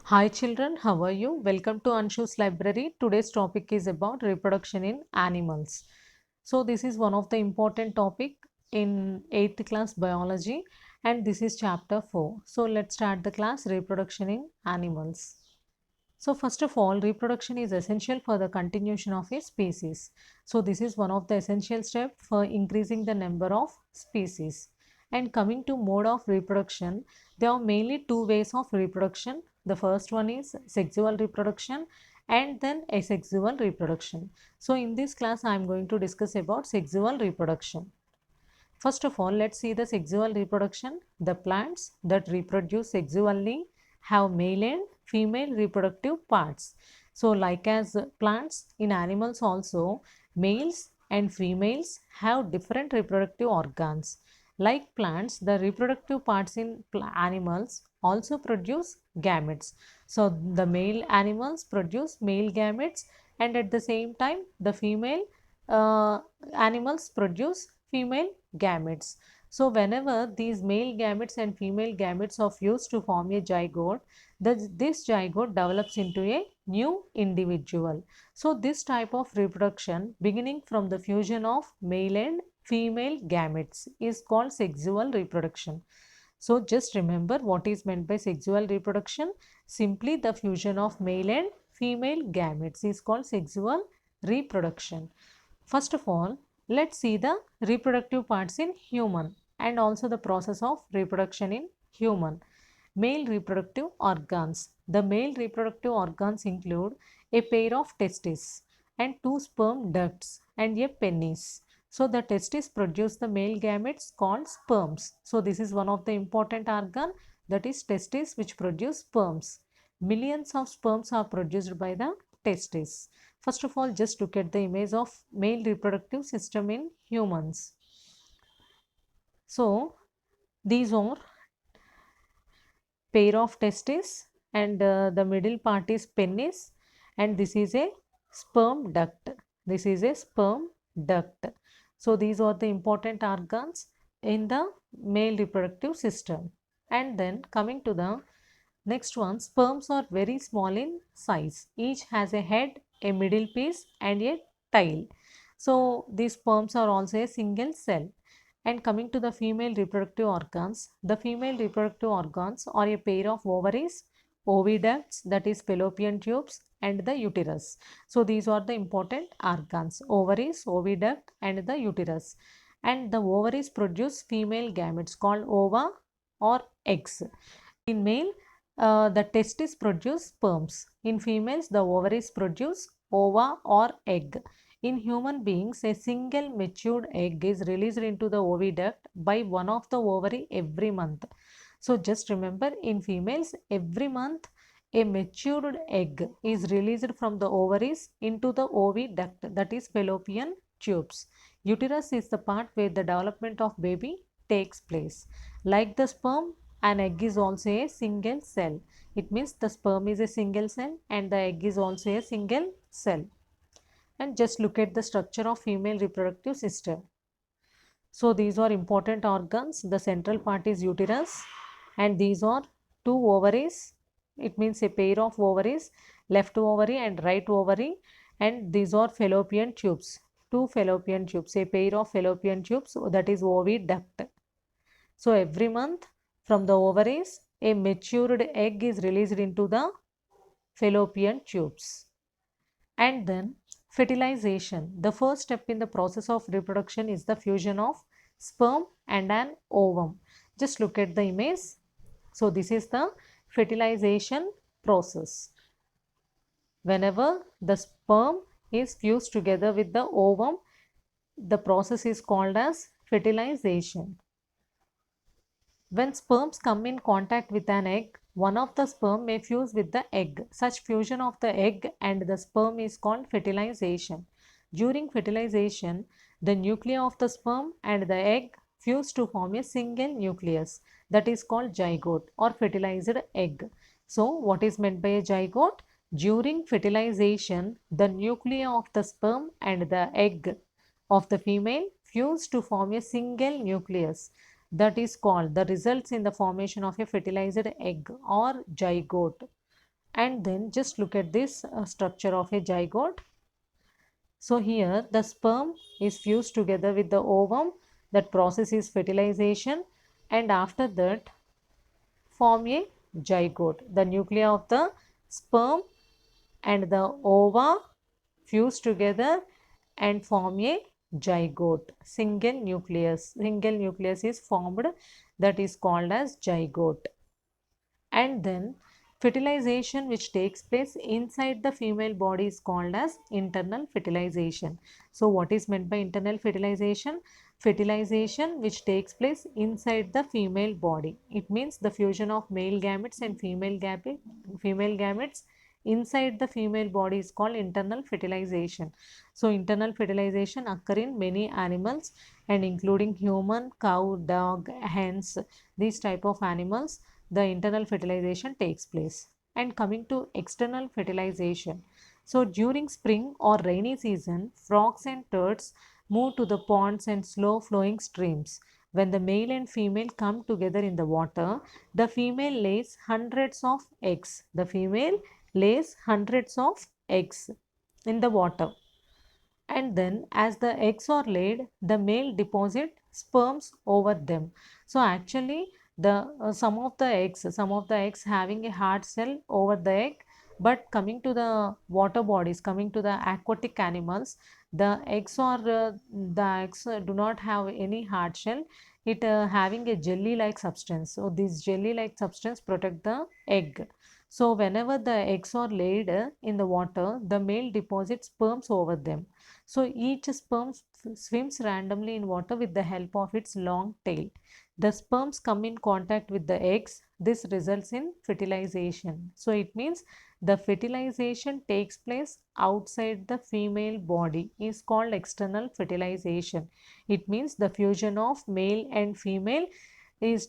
Hi children, how are you? Welcome to Anshu's library. Today's topic is about reproduction in animals. So this is one of the important topic in 8th class biology and this is chapter 4. So let's start the class reproduction in animals. So first of all, reproduction is essential for the continuation of a species. So this is one of the essential steps for increasing the number of species. And coming to mode of reproduction, there are mainly two ways of reproduction. The first one is sexual reproduction and then asexual reproduction. So in this class, I am going to discuss about sexual reproduction. First of all, let's see the sexual reproduction. The plants that reproduce sexually have male and female reproductive parts. So like as plants, in animals also, males and females have different reproductive organs. Like plants, the reproductive parts in animals also produce gametes. So the male animals produce male gametes and at the same time the female animals produce female gametes. So whenever these male gametes and female gametes are fused to form a zygote, this zygote develops into a new individual. So this type of reproduction beginning from the fusion of male and female gametes is called sexual reproduction. So just remember what is meant by sexual reproduction. Simply the fusion of male and female gametes is called sexual reproduction. First of all, let's see the reproductive parts in human and also the process of reproduction in human. Male reproductive organs. The male reproductive organs include a pair of testes and two sperm ducts and a penis. So the testes produce the male gametes called sperms. So this is one of the important organ, that is testes, which produce sperms. Millions of sperms are produced by the testes. First of all, just look at the image of male reproductive system in humans. So these are pair of testes and the middle part is penis and this is a sperm duct. This is a sperm duct. So these are the important organs in the male reproductive system. And then coming to the next one, sperms are very small in size. Each has a head, a middle piece and a tail. So these sperms are also a single cell. And coming to the female reproductive organs, the female reproductive organs are a pair of ovaries, oviducts, that is fallopian tubes, and the uterus. So these are the important organs: ovaries, oviduct, and the uterus. And the ovaries produce female gametes called ova or eggs. In male, the testes produce sperms. In females, the ovaries produce ova or egg. In human beings, a single matured egg is released into the oviduct by one of the ovary every month. So just remember, in females, every month a matured egg is released from the ovaries into the oviduct, that is fallopian tubes. Uterus is the part where the development of baby takes place. Like the sperm, an egg is also a single cell. It means the sperm is a single cell and the egg is also a single cell. And just look at the structure of female reproductive system. So these are important organs. The central part is uterus and these are two ovaries. It means a pair of ovaries, left ovary and right ovary, and these are fallopian tubes. Two fallopian tubes, a pair of fallopian tubes, that is oviduct. So every month from the ovaries, a matured egg is released into the fallopian tubes. And then fertilization. The first step in the process of reproduction is the fusion of sperm and an ovum. Just look at the image. So this is the fertilization process. Whenever the sperm is fused together with the ovum, the process is called as fertilization. When sperms come in contact with an egg, one of the sperm may fuse with the egg. Such fusion of the egg and the sperm is called fertilization. During fertilization, the nuclei of the sperm and the egg fuse to form a single nucleus, that is called zygote or fertilized egg. So what is meant by a zygote? During fertilization, the nuclei of the sperm and the egg of the female fuse to form a single nucleus, that is called, the results in the formation of a fertilized egg or zygote. And then just look at this structure of a zygote. So here the sperm is fused together with the ovum. That process is fertilization, and after that form a zygote. The nuclei of the sperm and the ova fuse together and form a zygote. Single nucleus is formed, that is called as zygote. And then fertilization which takes place inside the female body is called as internal fertilization. So what is meant by internal fertilization? Fertilization which takes place inside the female body. It means the fusion of male gametes and female gametes inside the female body is called internal fertilization. So internal fertilization occur in many animals and including human, cow, dog, hens, these type of animals, the internal fertilization takes place. And coming to external fertilization, so during spring or rainy season, frogs and turds move to the ponds and slow flowing streams. When the male and female come together in the water, the female lays hundreds of eggs. The female lays hundreds of eggs in the water, and then as the eggs are laid, the male deposit sperms over them. So actually the some of the eggs having a hard shell over the egg, but coming to the water bodies, coming to the aquatic animals, the eggs do not have any hard shell. It having a jelly like substance. So this jelly like substance protect the egg. So whenever the eggs are laid in the water, the male deposits sperms over them. So each sperm swims randomly in water with the help of its long tail. The sperms come in contact with the eggs. This results in fertilization. So it means the fertilization takes place outside the female body is called external fertilization. It means the fusion of male and female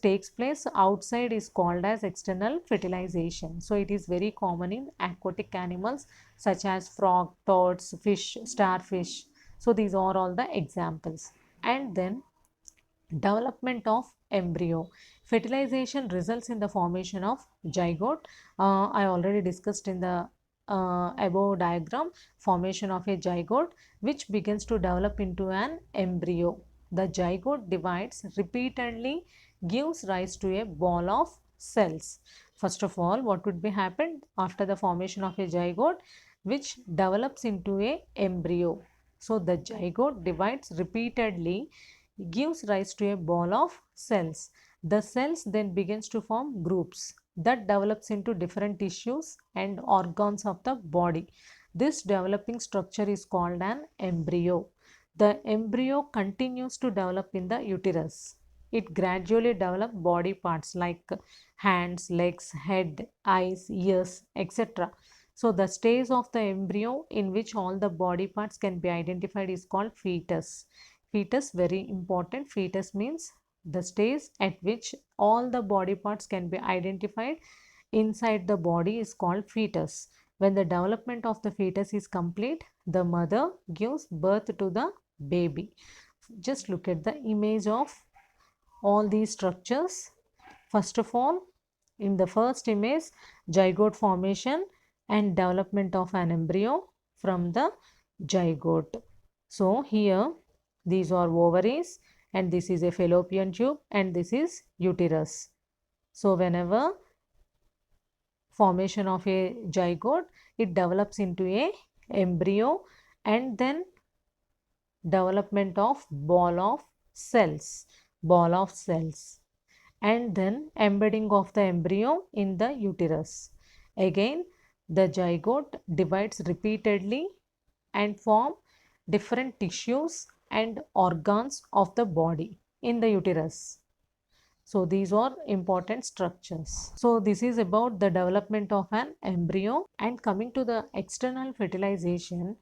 takes place outside is called as external fertilization. So it is very common in aquatic animals such as frog, toads, fish, starfish. So these are all the examples. And then development of embryo. Fertilization results in the formation of zygote. I already discussed in the above diagram formation of a zygote which begins to develop into an embryo. The zygote divides repeatedly, gives rise to a ball of cells. First of all, what would be happened after the formation of a zygote which develops into a embryo? So the zygote divides repeatedly, gives rise to a ball of cells. The cells then begins to form groups that develops into different tissues and organs of the body. This developing structure is called an embryo. The embryo continues to develop in the uterus. It gradually develops body parts like hands, legs, head, eyes, ears, etc. So the stage of the embryo in which all the body parts can be identified is called fetus. Fetus, very important. Fetus means the stage at which all the body parts can be identified inside the body is called fetus. When the development of the fetus is complete, the mother gives birth to the baby. Just look at the image of all these structures. First of all, in the first image, zygote formation and development of an embryo from the zygote. So here these are ovaries and this is a fallopian tube and this is uterus. So whenever formation of a zygote, it develops into a embryo and then development of ball of cells, and then embedding of the embryo in the uterus. Again, the zygote divides repeatedly and form different tissues and organs of the body in the uterus. So these are important structures. So this is about the development of an embryo. And coming to the external fertilization,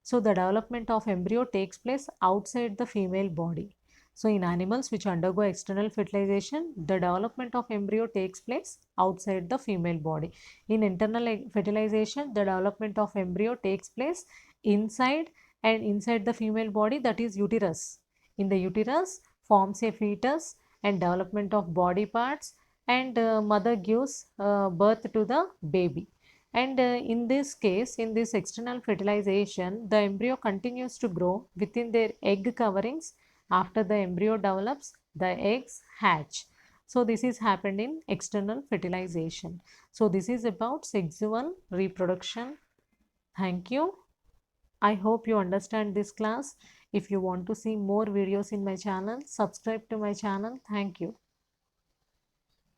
so the development of embryo takes place outside the female body. So in animals which undergo external fertilization, the development of embryo takes place outside the female body. In internal fertilization, the development of embryo takes place inside the female body, that is uterus. In the uterus forms a fetus and development of body parts, and mother gives birth to the baby. And in this case, in this external fertilization, the embryo continues to grow within their egg coverings. After the embryo develops, the eggs hatch. So this is happened in external fertilization. So this is about sexual reproduction. Thank you. I hope you understand this class. If you want to see more videos in my channel, subscribe to my channel. Thank you.